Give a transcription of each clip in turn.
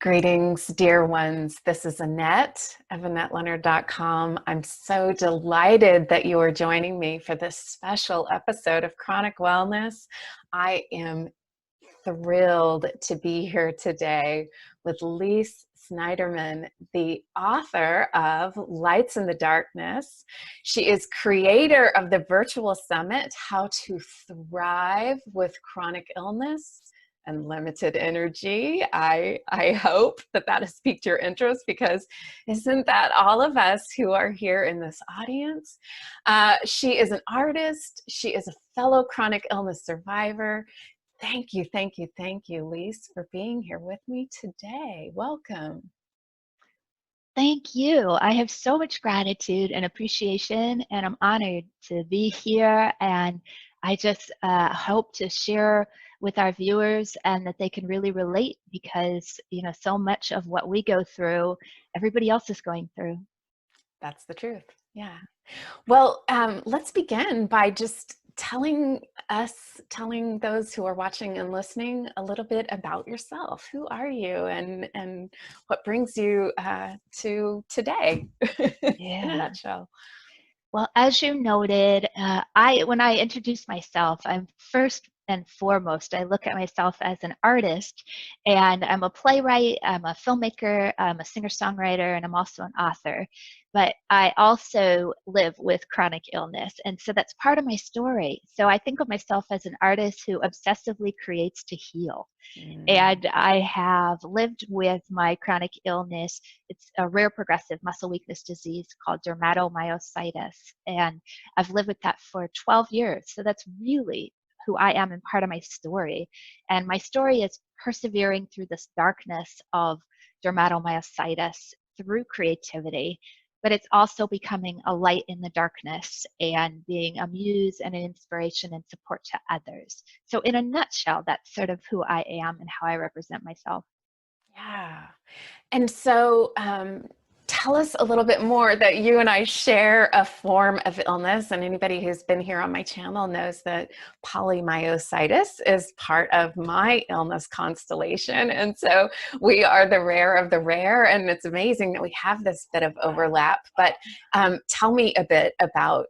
Greetings, dear ones. This is Annette of AnnetteLeonard.com. I'm so delighted that you are joining me for this special episode of Chronic Wellness. I am thrilled to be here today with Lis Sniderman, the author of Lights in the Darkness. She is creator of the virtual summit, How to Thrive with Chronic Illness and Limited Energy. I hope that has piqued your interest, because isn't that all of us who are here in this audience? She is an artist. She is a fellow chronic illness survivor. Thank you, Lis, for being here with me today. Welcome. Thank you. I have so much gratitude and appreciation, and I'm honored to be here. And I just hope to share with our viewers and that they can really relate, because, you know, so much of what we go through, everybody else is going through. That's the truth. Yeah. Well, let's begin by just telling those who are watching and listening a little bit about yourself. Who are you, and what brings you to today? In a nutshell. Well, as you noted, when I introduce myself, I'm first and foremost, I look at myself as an artist, and I'm a playwright, I'm a filmmaker, I'm a singer-songwriter, and I'm also an author. But I also live with chronic illness, and so that's part of my story. So I think of myself as an artist who obsessively creates to heal. And I have lived with my chronic illness. It's a rare progressive muscle weakness disease called dermatomyositis. And I've lived with that for 12 years. So that's really who I am and part of my story. And my story is persevering through this darkness of dermatomyositis through creativity. But it's also becoming a light in the darkness and being a muse and an inspiration and support to others. So in a nutshell, that's sort of who I am and how I represent myself. Yeah. And so tell us a little bit more, that you and I share a form of illness, and anybody who's been here on my channel knows that polymyositis is part of my illness constellation. And so we are the rare of the rare, and it's amazing that we have this bit of overlap. But tell me a bit about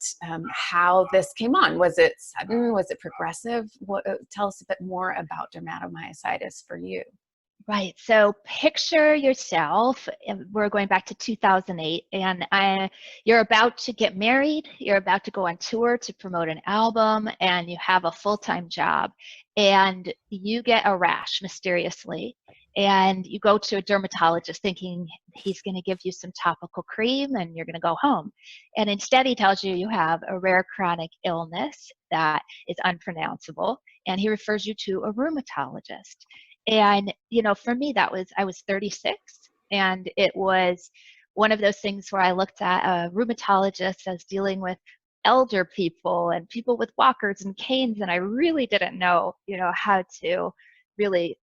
how this came on. Was it sudden? Was it progressive? Tell us a bit more about dermatomyositis for you. Right. So picture yourself, we're going back to 2008, and you're about to get married, you're about to go on tour to promote an album, and you have a full-time job, and you get a rash mysteriously, and you go to a dermatologist thinking he's going to give you some topical cream and you're going to go home. And instead he tells you you have a rare chronic illness that is unpronounceable, and he refers you to a rheumatologist. And, you know, for me, I was 36, and it was one of those things where I looked at a rheumatologist as dealing with elder people and people with walkers and canes, and I really didn't know, you know, how to really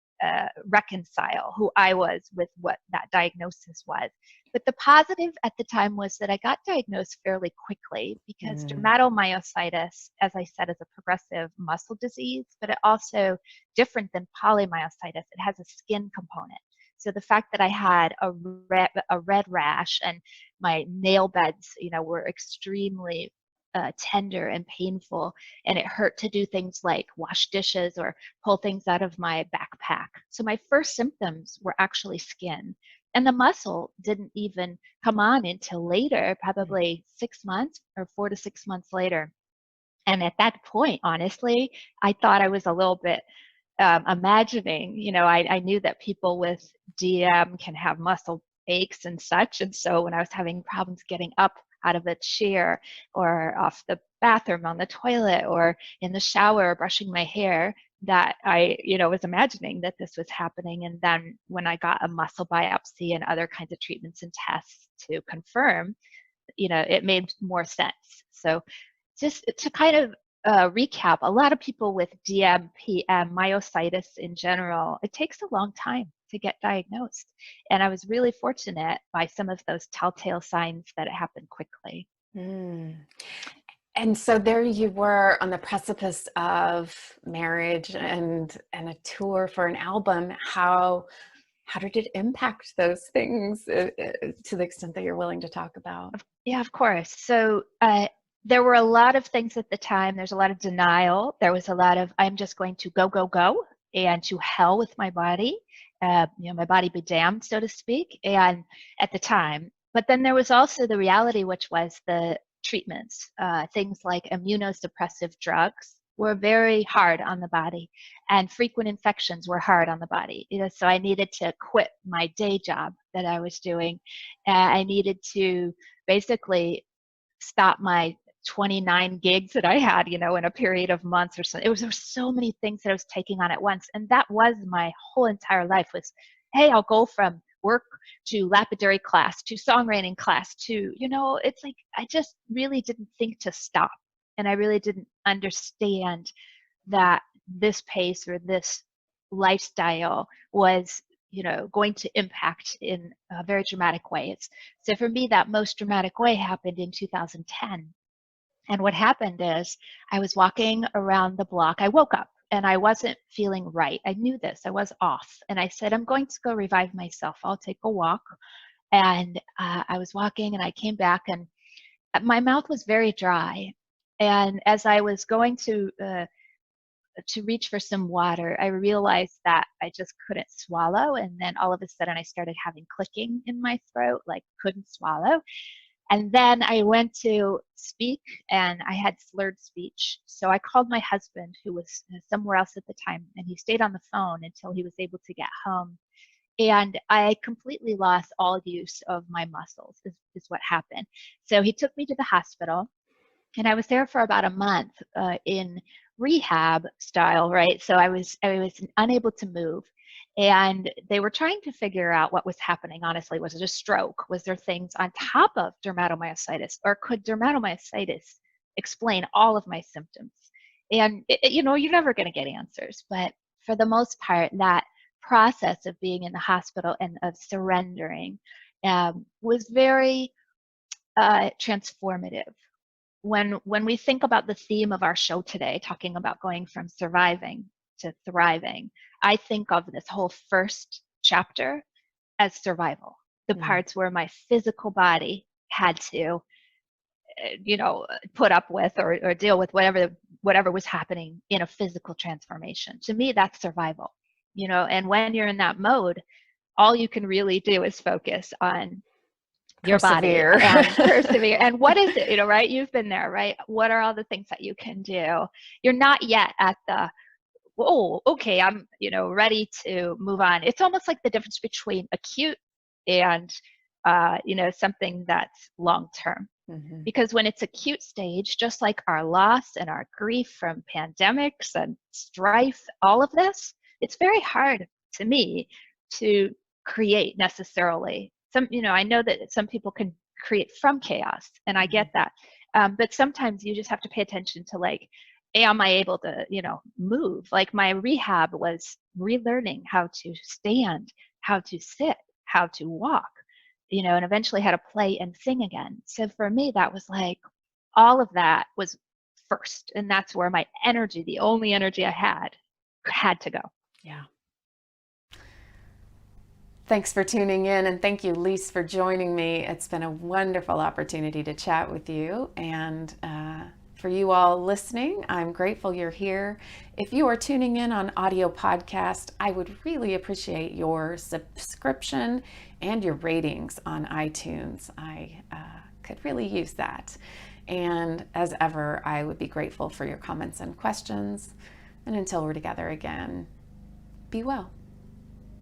reconcile who I was with what that diagnosis was. But the positive at the time was that I got diagnosed fairly quickly, because dermatomyositis, as I said, is a progressive muscle disease, but it also, different than polymyositis, it has a skin component. So the fact that I had a red rash and my nail beds, you know, were extremely tender and painful, and it hurt to do things like wash dishes or pull things out of my backpack. So my first symptoms were actually skin, and the muscle didn't even come on until later, probably 6 months or 4 to 6 months later. And at that point, honestly, I thought I was a little bit imagining, you know, I knew that people with DM can have muscle aches and such. And so when I was having problems getting up out of a chair or off the bathroom on the toilet or in the shower brushing my hair, that I, you know, was imagining that this was happening. And then when I got a muscle biopsy and other kinds of treatments and tests to confirm, you know, it made more sense. So just to kind of recap, a lot of people with DM, myositis in general, it takes a long time to get diagnosed. And I was really fortunate by some of those telltale signs that it happened quickly. And so there you were on the precipice of marriage and a tour for an album. How how did it impact those things to the extent that you're willing to talk about? Yeah, of course. So there were a lot of things at the time. There's a lot of denial. There was a lot of, I'm just going to go, go, go, and to hell with my body. My body be damned, so to speak. And at the time, but then there was also the reality, which was the treatments. Things like immunosuppressive drugs were very hard on the body, and frequent infections were hard on the body. So I needed to quit my day job that I was doing. I needed to basically stop my 29 gigs that I had, in a period of months or so. There were so many things that I was taking on at once. And that was my whole entire life was, hey, I'll go from work to lapidary class, to songwriting class, to, it's like, I just really didn't think to stop. And I really didn't understand that this pace or this lifestyle was going to impact in very dramatic ways. So for me, that most dramatic way happened in 2010. And what happened is I was walking around the block. I woke up and I wasn't feeling right. I knew this. I was off. And I said, I'm going to go revive myself. I'll take a walk. And I was walking and I came back and my mouth was very dry. And as I was going to reach for some water, I realized that I just couldn't swallow. And then all of a sudden I started having clicking in my throat, like couldn't swallow. And then I went to speak and I had slurred speech. So I called my husband, who was somewhere else at the time, and he stayed on the phone until he was able to get home. And I completely lost all use of my muscles is what happened. So he took me to the hospital. And I was there for about a month in rehab style, right? So I was unable to move, and they were trying to figure out what was happening. Honestly, was it a stroke? Was there things on top of dermatomyositis, or could dermatomyositis explain all of my symptoms? And you're never going to get answers, but for the most part, that process of being in the hospital and of surrendering was very transformative. When we think about the theme of our show today, talking about going from surviving to thriving, I think of this whole first chapter as survival. The parts where my physical body had to, put up with or deal with whatever was happening in a physical transformation. To me, that's survival. And when you're in that mode, all you can really do is focus on your body and persevere. And what is it, right? You've been there, right? What are all the things that you can do? You're not yet at the, oh, okay, I'm, ready to move on. It's almost like the difference between acute and, something that's long-term. Mm-hmm. Because when it's acute stage, just like our loss and our grief from pandemics and strife, all of this, it's very hard to me to create necessarily. I know that some people can create from chaos, and I get that. But sometimes you just have to pay attention to, like, am I able to, move? Like my rehab was relearning how to stand, how to sit, how to walk, and eventually how to play and sing again. So for me, that was like, all of that was first. And that's where my energy, the only energy I had to go. Yeah. Thanks for tuning in, and thank you, Lis, for joining me. It's been a wonderful opportunity to chat with you, and for you all listening, I'm grateful you're here. If you are tuning in on audio podcast, I would really appreciate your subscription and your ratings on iTunes. I could really use that. And as ever, I would be grateful for your comments and questions. And until we're together again, be well.